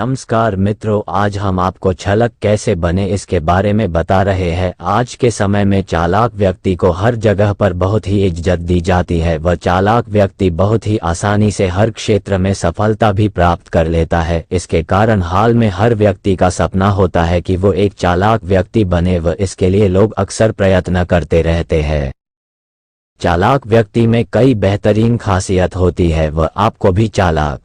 नमस्कार मित्रों, आज हम आपको चालाक कैसे बने इसके बारे में बता रहे हैं। आज के समय में चालाक व्यक्ति को हर जगह पर बहुत ही इज्जत दी जाती है। वह चालाक व्यक्ति बहुत ही आसानी से हर क्षेत्र में सफलता भी प्राप्त कर लेता है। इसके कारण हाल में हर व्यक्ति का सपना होता है कि वो एक चालाक व्यक्ति बने व इसके लिए लोग अक्सर प्रयत्न करते रहते हैं। चालाक व्यक्ति में कई बेहतरीन खासियत होती है। वह आपको भी चालाक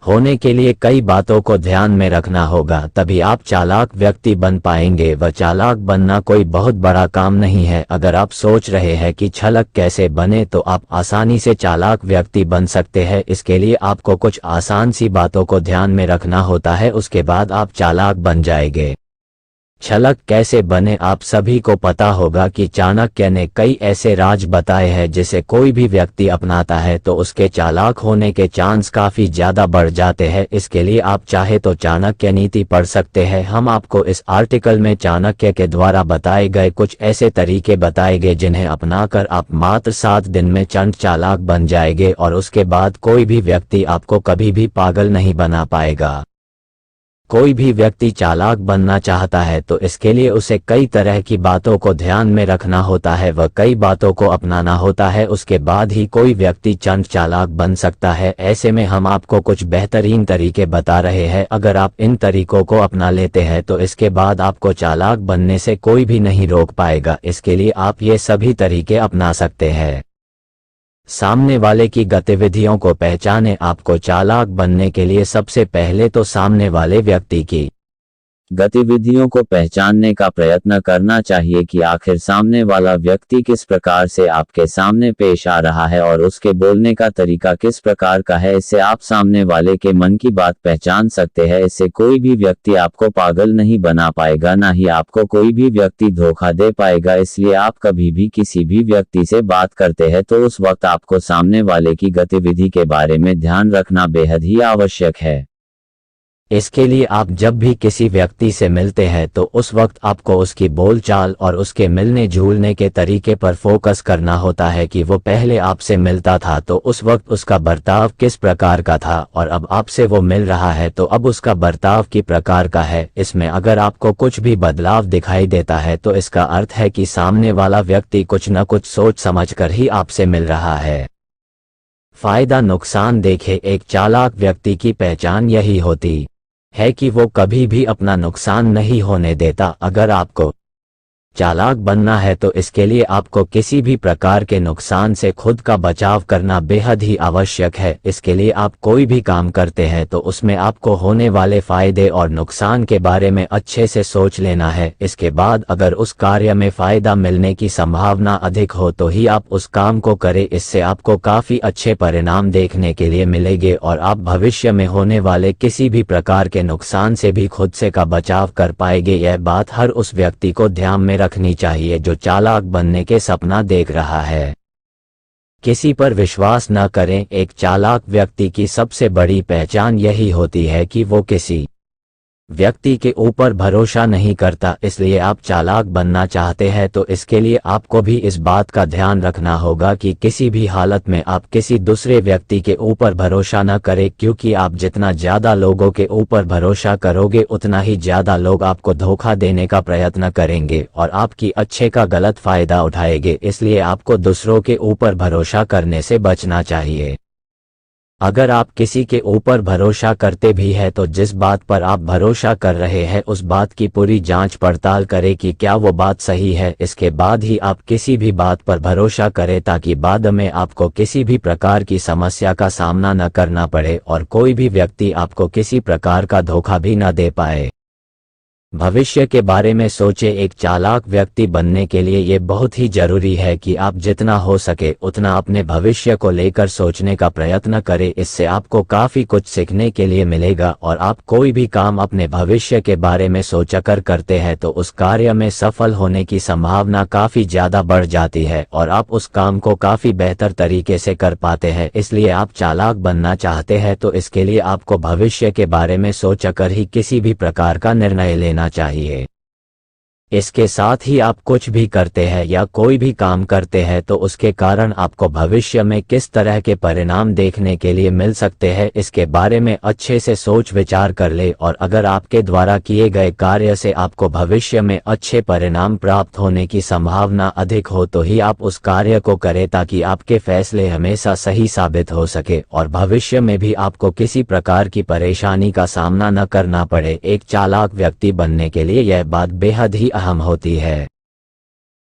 होने के लिए कई बातों को ध्यान में रखना होगा, तभी आप चालाक व्यक्ति बन पाएंगे। वह चालाक बनना कोई बहुत बड़ा काम नहीं है। अगर आप सोच रहे हैं कि चालाक कैसे बने तो आप आसानी से चालाक व्यक्ति बन सकते हैं। इसके लिए आपको कुछ आसान सी बातों को ध्यान में रखना होता है, उसके बाद आप चालाक बन जाएंगे। चालाक कैसे बने? आप सभी को पता होगा कि चाणक्य ने कई ऐसे राज बताए हैं जिसे कोई भी व्यक्ति अपनाता है तो उसके चालाक होने के चांस काफी ज्यादा बढ़ जाते हैं। इसके लिए आप चाहे तो चाणक्य नीति पढ़ सकते हैं। हम आपको इस आर्टिकल में चाणक्य के द्वारा बताए गए कुछ ऐसे तरीके बताएंगे जिन्हें अपनाकर आप मात्र 7 दिन में चंड चालाक बन जाएंगे और उसके बाद कोई भी व्यक्ति आपको कभी भी पागल नहीं बना पाएगा। कोई भी व्यक्ति चालाक बनना चाहता है तो इसके लिए उसे कई तरह की बातों को ध्यान में रखना होता है, वह कई बातों को अपनाना होता है, उसके बाद ही कोई व्यक्ति चंड चालाक बन सकता है। ऐसे में हम आपको कुछ बेहतरीन तरीके बता रहे हैं। अगर आप इन तरीकों को अपना लेते हैं तो इसके बाद आपको चालाक बनने से कोई भी नहीं रोक पाएगा। इसके लिए आप ये सभी तरीके अपना सकते हैं। सामने वाले की गतिविधियों को पहचानें। आपको चालाक बनने के लिए सबसे पहले तो सामने वाले व्यक्ति की गतिविधियों को पहचानने का प्रयत्न करना चाहिए कि आखिर सामने वाला व्यक्ति किस प्रकार से आपके सामने पेश आ रहा है और उसके बोलने का तरीका किस प्रकार का है। इससे आप सामने वाले के मन की बात पहचान सकते हैं। इससे कोई भी व्यक्ति आपको पागल नहीं बना पाएगा, ना ही आपको कोई भी व्यक्ति धोखा दे पाएगा। इसलिए आप कभी भी किसी भी व्यक्ति से बात करते हैं तो उस वक्त आपको सामने वाले की गतिविधि के बारे में ध्यान रखना बेहद ही आवश्यक है। इसके लिए आप जब भी किसी व्यक्ति से मिलते हैं तो उस वक्त आपको उसकी बोलचाल और उसके मिलने जुलने के तरीके पर फोकस करना होता है कि वो पहले आपसे मिलता था तो उस वक्त उसका बर्ताव किस प्रकार का था और अब आपसे वो मिल रहा है तो अब उसका बर्ताव किस प्रकार का है। इसमें अगर आपको कुछ भी बदलाव दिखाई देता है तो इसका अर्थ है कि सामने वाला व्यक्ति कुछ न कुछ सोच समझकर ही आपसे मिल रहा है। फायदा नुकसान देखें। एक चालाक व्यक्ति की पहचान यही होती है कि वो कभी भी अपना नुकसान नहीं होने देता। अगर आपको चालाक बनना है तो इसके लिए आपको किसी भी प्रकार के नुकसान से खुद का बचाव करना बेहद ही आवश्यक है। इसके लिए आप कोई भी काम करते हैं तो उसमें आपको होने वाले फायदे और नुकसान के बारे में अच्छे से सोच लेना है। इसके बाद अगर उस कार्य में फायदा मिलने की संभावना अधिक हो तो ही आप उस काम को करें। इससे आपको काफी अच्छे परिणाम देखने के लिए मिलेंगे और आप भविष्य में होने वाले किसी भी प्रकार के नुकसान से भी खुद से का बचाव कर पाएंगे। यह बात हर उस व्यक्ति को ध्यान में रखनी चाहिए जो चालाक बनने के सपना देख रहा है। किसी पर विश्वास न करें। एक चालाक व्यक्ति की सबसे बड़ी पहचान यही होती है कि वो किसी व्यक्ति के ऊपर भरोसा नहीं करता। इसलिए आप चालाक बनना चाहते हैं तो इसके लिए आपको भी इस बात का ध्यान रखना होगा कि किसी भी हालत में आप किसी दूसरे व्यक्ति के ऊपर भरोसा न करें, क्योंकि आप जितना ज्यादा लोगों के ऊपर भरोसा करोगे उतना ही ज्यादा लोग आपको धोखा देने का प्रयत्न करेंगे और आपकी अच्छे का गलत फायदा उठाएंगे। इसलिए आपको दूसरों के ऊपर भरोसा करने से बचना चाहिए। अगर आप किसी के ऊपर भरोसा करते भी हैं तो जिस बात पर आप भरोसा कर रहे हैं उस बात की पूरी जांच पड़ताल करें कि क्या वो बात सही है। इसके बाद ही आप किसी भी बात पर भरोसा करें ताकि बाद में आपको किसी भी प्रकार की समस्या का सामना न करना पड़े और कोई भी व्यक्ति आपको किसी प्रकार का धोखा भी न दे पाए। भविष्य के बारे में सोचे। एक चालाक व्यक्ति बनने के लिए ये बहुत ही जरूरी है कि आप जितना हो सके उतना अपने भविष्य को लेकर सोचने का प्रयत्न करें। इससे आपको काफी कुछ सीखने के लिए मिलेगा और आप कोई भी काम अपने भविष्य के बारे में सोचकर करते हैं तो उस कार्य में सफल होने की संभावना काफी ज्यादा बढ़ जाती है और आप उस काम को काफी बेहतर तरीके से कर पाते हैं। इसलिए आप चालाक बनना चाहते हैं तो इसके लिए आपको भविष्य के बारे में सोचकर ही किसी भी प्रकार का निर्णय लेना चाहिए। इसके साथ ही आप कुछ भी करते हैं या कोई भी काम करते हैं तो उसके कारण आपको भविष्य में किस तरह के परिणाम देखने के लिए मिल सकते हैं, इसके बारे में अच्छे से सोच विचार कर ले। और अगर आपके द्वारा किए गए कार्य से आपको भविष्य में अच्छे परिणाम प्राप्त होने की संभावना अधिक हो तो ही आप उस कार्य को करें, ताकि आपके फैसले हमेशा सही साबित हो सके और भविष्य में भी आपको किसी प्रकार की परेशानी का सामना न करना पड़े। एक चालाक व्यक्ति बनने के लिए यह बात बेहद ही अहम होती है।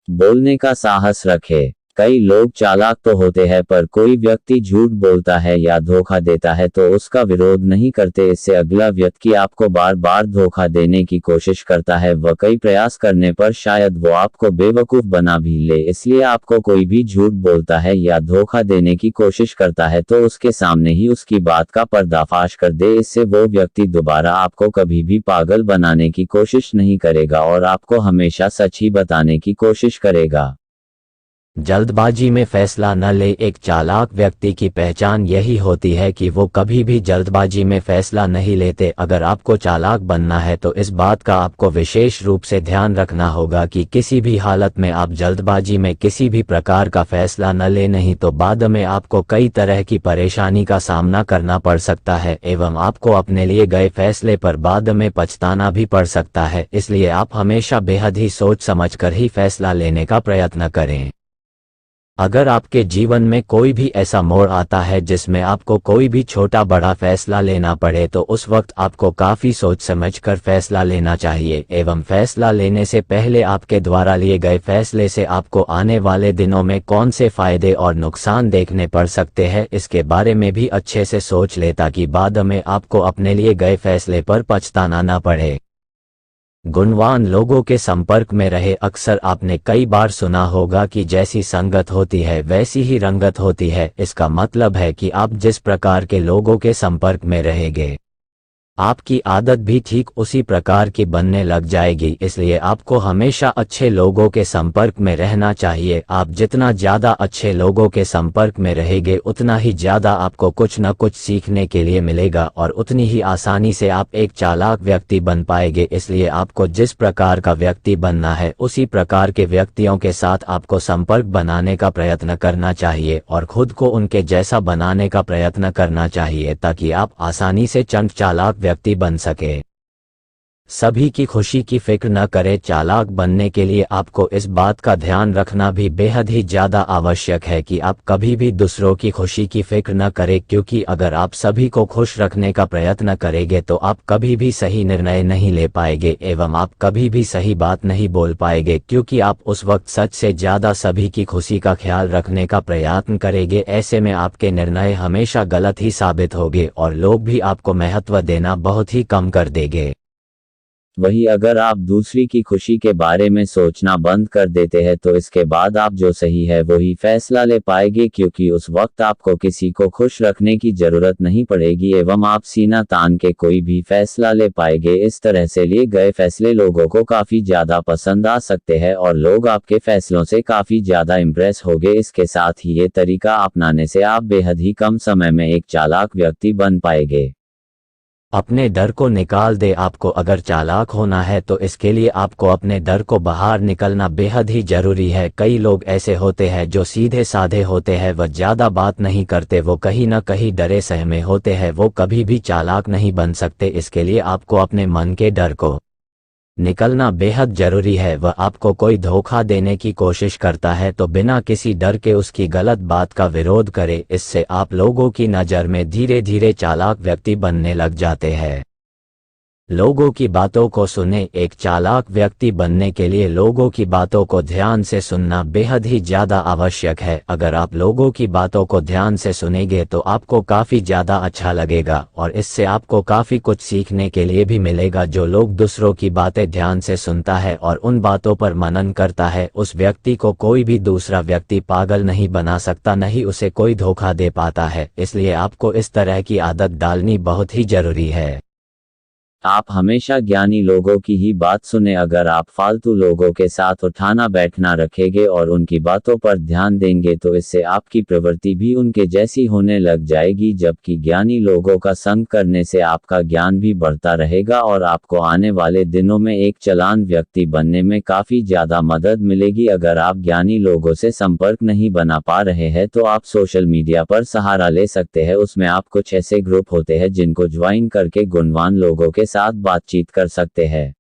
बोलने का साहस रखें। कई लोग चालाक तो होते हैं, पर कोई व्यक्ति झूठ बोलता है या धोखा देता है तो उसका विरोध नहीं करते। इससे अगला व्यक्ति आपको बार बार धोखा देने की कोशिश करता है व कई प्रयास करने पर शायद वो आपको बेवकूफ बना भी ले। इसलिए आपको कोई भी झूठ बोलता है या धोखा देने की कोशिश करता है तो उसके सामने ही उसकी बात का पर्दाफाश कर दे। इससे वो व्यक्ति दोबारा आपको कभी भी पागल बनाने की कोशिश नहीं करेगा और आपको हमेशा सच ही बताने की कोशिश करेगा। जल्दबाजी में फैसला न ले। एक चालाक व्यक्ति की पहचान यही होती है कि वो कभी भी जल्दबाजी में फैसला नहीं लेते। अगर आपको चालाक बनना है तो इस बात का आपको विशेष रूप से ध्यान रखना होगा कि किसी भी हालत में आप जल्दबाजी में किसी भी प्रकार का फैसला न ले, नहीं तो बाद में आपको कई तरह की परेशानी का सामना करना पड़ सकता है एवं आपको अपने लिए गए फैसले पर बाद में पछताना भी पड़ सकता है। इसलिए आप हमेशा बेहद ही सोच समझकर ही फैसला लेने का प्रयत्न करें। अगर आपके जीवन में कोई भी ऐसा मोड़ आता है जिसमें आपको कोई भी छोटा बड़ा फैसला लेना पड़े तो उस वक्त आपको काफी सोच समझकर फैसला लेना चाहिए एवं फैसला लेने से पहले आपके द्वारा लिए गए फैसले से आपको आने वाले दिनों में कौन से फायदे और नुकसान देखने पड़ सकते हैं, इसके बारे में भी अच्छे से सोच ले, ताकि बाद में आपको अपने लिए गए फैसले पर पछताना न पड़े। गुणवान लोगों के संपर्क में रहे। अक्सर आपने कई बार सुना होगा कि जैसी संगत होती है वैसी ही रंगत होती है। इसका मतलब है कि आप जिस प्रकार के लोगों के संपर्क में रहेंगे आपकी आदत भी ठीक उसी प्रकार की बनने लग जाएगी। इसलिए आपको हमेशा अच्छे लोगों के संपर्क में रहना चाहिए। आप जितना ज्यादा अच्छे लोगों के संपर्क में रहेंगे उतना ही ज्यादा आपको कुछ न कुछ सीखने के लिए मिलेगा और उतनी ही आसानी से आप एक चालाक व्यक्ति बन पाएंगे। इसलिए आपको जिस प्रकार का व्यक्ति बनना है उसी प्रकार के व्यक्तियों के साथ आपको संपर्क बनाने का प्रयत्न करना चाहिए और खुद को उनके जैसा बनाने का प्रयत्न करना चाहिए, ताकि आप आसानी से चंट चालाक व्यक्ति बन सके। सभी की खुशी की फिक्र न करें। चालाक बनने के लिए आपको इस बात का ध्यान रखना भी बेहद ही ज्यादा आवश्यक है कि आप कभी भी दूसरों की खुशी की फिक्र न करें, क्योंकि अगर आप सभी को खुश रखने का प्रयत्न करेंगे तो आप कभी भी सही निर्णय नहीं ले पाएंगे एवं आप कभी भी सही बात नहीं बोल पाएंगे, क्योंकि आप उस वक्त सच से ज्यादा सभी की खुशी का ख्याल रखने का प्रयत्न करेंगे। ऐसे में आपके निर्णय हमेशा गलत ही साबित होंगे और लोग भी आपको महत्व देना बहुत ही कम कर देंगे। वही अगर आप दूसरी की खुशी के बारे में सोचना बंद कर देते हैं तो इसके बाद आप जो सही है वही फैसला ले पाएंगे, क्योंकि उस वक्त आपको किसी को खुश रखने की जरूरत नहीं पड़ेगी एवं आप सीना तान के कोई भी फैसला ले पाएंगे। इस तरह से लिए गए फैसले लोगों को काफी ज्यादा पसंद आ सकते हैं और लोग आपके फैसलों से काफी ज्यादा इम्प्रेस होंगे। इसके साथ ही ये तरीका अपनाने से आप बेहद ही कम समय में एक चालाक व्यक्ति बन पाएंगे। अपने डर को निकाल दे। आपको अगर चालाक होना है तो इसके लिए आपको अपने डर को बाहर निकलना बेहद ही जरूरी है। कई लोग ऐसे होते हैं जो सीधे साधे होते हैं, वह ज्यादा बात नहीं करते, वो कहीं न कहीं डरे सहमे होते हैं, वो कभी भी चालाक नहीं बन सकते। इसके लिए आपको अपने मन के डर को निकलना बेहद जरूरी है। वह आपको कोई धोखा देने की कोशिश करता है तो बिना किसी डर के उसकी गलत बात का विरोध करे। इससे आप लोगों की नज़र में धीरे धीरे चालाक व्यक्ति बनने लग जाते हैं। लोगों की बातों को सुने। एक चालाक व्यक्ति बनने के लिए लोगों की बातों को ध्यान से सुनना बेहद ही ज्यादा आवश्यक है। अगर आप लोगों की बातों को ध्यान से सुनेंगे तो आपको काफी ज्यादा अच्छा लगेगा और इससे आपको काफी कुछ सीखने के लिए भी मिलेगा। जो लोग दूसरों की बातें ध्यान से सुनता है और उन बातों पर मनन करता है, उस व्यक्ति को कोई भी दूसरा व्यक्ति पागल नहीं बना सकता, नहीं उसे कोई धोखा दे पाता है। इसलिए आपको इस तरह की आदत डालनी बहुत ही जरूरी है। आप हमेशा ज्ञानी लोगों की ही बात सुने। अगर आप फालतू लोगों के साथ उठाना बैठना रखेंगे और उनकी बातों पर ध्यान देंगे तो इससे आपकी प्रवृत्ति भी उनके जैसी होने लग जाएगी, जबकि ज्ञानी लोगों का संग करने से आपका ज्ञान भी बढ़ता रहेगा और आपको आने वाले दिनों में एक चालाक व्यक्ति बनने में काफी ज्यादा मदद मिलेगी। अगर आप ज्ञानी लोगों से संपर्क नहीं बना पा रहे हैं तो आप सोशल मीडिया पर सहारा ले सकते हैं। उसमें आप कुछ ऐसे ग्रुप होते हैं जिनको ज्वाइन करके गुणवान लोगों के साथ बातचीत कर सकते हैं।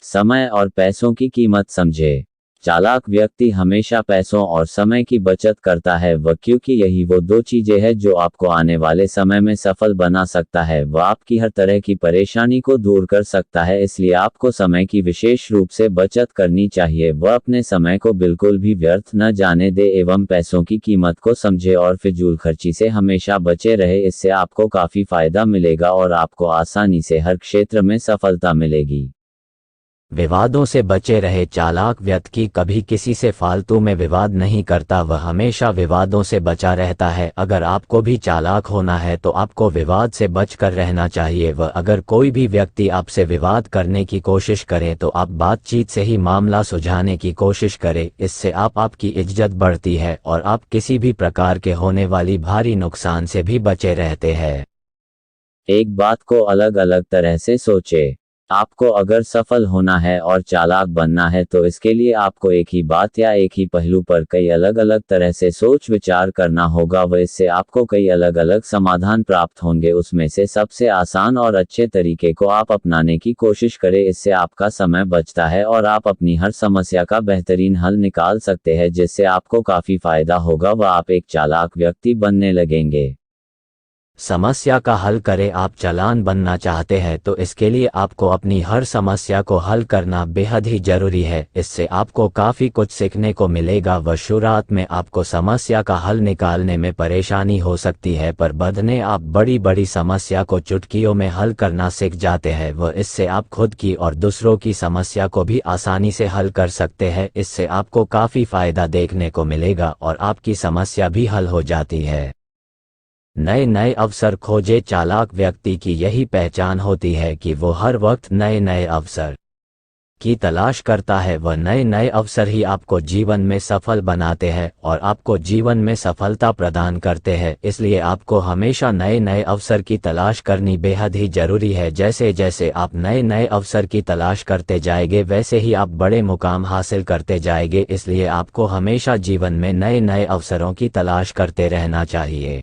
समय और पैसों की कीमत समझे। चालाक व्यक्ति हमेशा पैसों और समय की बचत करता है, वह क्योंकि यही वो दो चीजें हैं जो आपको आने वाले समय में सफल बना सकता है। वह आपकी हर तरह की परेशानी को दूर कर सकता है, इसलिए आपको समय की विशेष रूप से बचत करनी चाहिए। वह अपने समय को बिल्कुल भी व्यर्थ न जाने दे एवं पैसों की कीमत को समझे और फिजूल खर्ची से हमेशा बचे रहे। इससे आपको काफी फायदा मिलेगा और आपको आसानी से हर क्षेत्र में सफलता मिलेगी। विवादों से बचे रहे। चालाक व्यक्ति कभी किसी से फालतू में विवाद नहीं करता, वह हमेशा विवादों से बचा रहता है। अगर आपको भी चालाक होना है तो आपको विवाद से बचकर रहना चाहिए। वह अगर कोई भी व्यक्ति आपसे विवाद करने की कोशिश करे तो आप बातचीत से ही मामला सुलझाने की कोशिश करें। इससे आपकी इज्जत बढ़ती है और आप किसी भी प्रकार के होने वाली भारी नुकसान से भी बचे रहते हैं। एक बात को अलग अलग तरह से सोचे। आपको अगर सफल होना है और चालाक बनना है तो इसके लिए आपको एक ही बात या एक ही पहलू पर कई अलग अलग तरह से सोच विचार करना होगा। वह इससे आपको कई अलग अलग समाधान प्राप्त होंगे। उसमें से सबसे आसान और अच्छे तरीके को आप अपनाने की कोशिश करें। इससे आपका समय बचता है और आप अपनी हर समस्या का बेहतरीन हल निकाल सकते हैं, जिससे आपको काफी फायदा होगा व आप एक चालाक व्यक्ति बनने लगेंगे। समस्या का हल करें। आप चालाक बनना चाहते हैं तो इसके लिए आपको अपनी हर समस्या को हल करना बेहद ही जरूरी है। इससे आपको काफ़ी कुछ सीखने को मिलेगा। व शुरुआत में आपको समस्या का हल निकालने में परेशानी हो सकती है, पर बाद में आप बड़ी बड़ी समस्या को चुटकियों में हल करना सीख जाते हैं। व इससे आप खुद की और दूसरों की समस्या को भी आसानी से हल कर सकते हैं। इससे आपको काफ़ी फ़ायदा देखने को मिलेगा और आपकी समस्या भी हल हो जाती है। नए नए अवसर खोजे। चालाक व्यक्ति की यही पहचान होती है कि वो हर वक्त नए नए अवसर की तलाश करता है। वह नए नए अवसर ही आपको जीवन में सफल बनाते हैं और आपको जीवन में सफलता प्रदान करते हैं। इसलिए आपको हमेशा नए नए अवसर की तलाश करनी बेहद ही जरूरी है। जैसे जैसे आप नए नए अवसर की तलाश करते जाएंगे वैसे ही आप बड़े मुकाम हासिल करते जाएंगे। इसलिए आपको हमेशा जीवन में नए नए अवसरों की तलाश करते रहना चाहिए।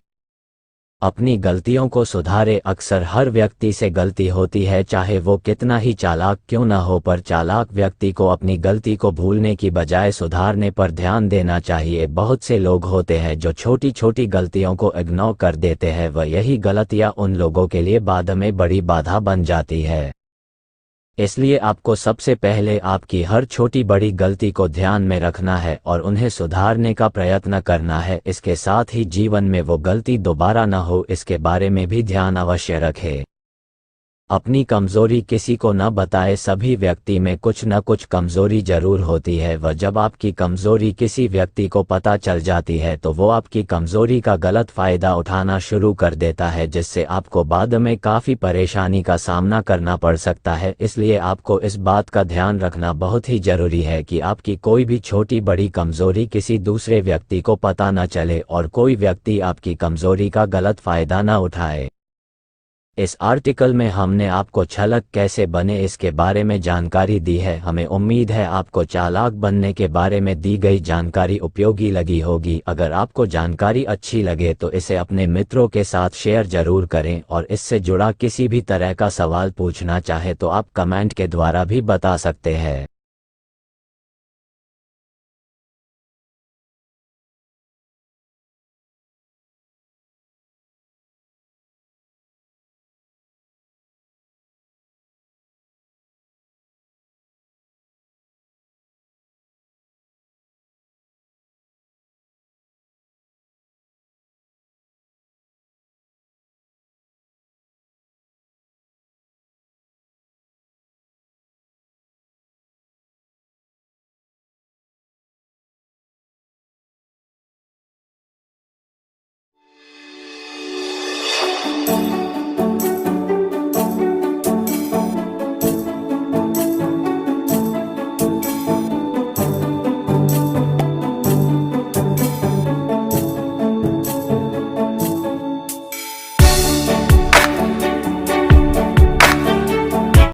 अपनी गलतियों को सुधारे। अक्सर हर व्यक्ति से गलती होती है, चाहे वो कितना ही चालाक क्यों न हो, पर चालाक व्यक्ति को अपनी गलती को भूलने की बजाय सुधारने पर ध्यान देना चाहिए। बहुत से लोग होते हैं जो छोटी छोटी गलतियों को इग्नोर कर देते हैं, वह यही गलतियां उन लोगों के लिए बाद में बड़ी बाधा बन जाती है। इसलिए आपको सबसे पहले आपकी हर छोटी बड़ी गलती को ध्यान में रखना है और उन्हें सुधारने का प्रयत्न करना है। इसके साथ ही जीवन में वो गलती दोबारा न हो, इसके बारे में भी ध्यान अवश्य रखें। अपनी कमजोरी किसी को न बताए। सभी व्यक्ति में कुछ न कुछ कमजोरी जरूर होती है। वह जब आपकी कमजोरी किसी व्यक्ति को पता चल जाती है तो वो आपकी कमजोरी का गलत फायदा उठाना शुरू कर देता है, जिससे आपको बाद में काफी परेशानी का सामना करना पड़ सकता है। इसलिए आपको इस बात का ध्यान रखना बहुत ही जरूरी है कि आपकी कोई भी छोटी बड़ी कमजोरी किसी दूसरे व्यक्ति को पता न चले और कोई व्यक्ति आपकी कमजोरी का गलत फायदा न उठाए। इस आर्टिकल में हमने आपको चालाक कैसे बने इसके बारे में जानकारी दी है। हमें उम्मीद है आपको चालाक बनने के बारे में दी गई जानकारी उपयोगी लगी होगी। अगर आपको जानकारी अच्छी लगे तो इसे अपने मित्रों के साथ शेयर जरूर करें और इससे जुड़ा किसी भी तरह का सवाल पूछना चाहे तो आप कमेंट के द्वारा भी बता सकते हैं।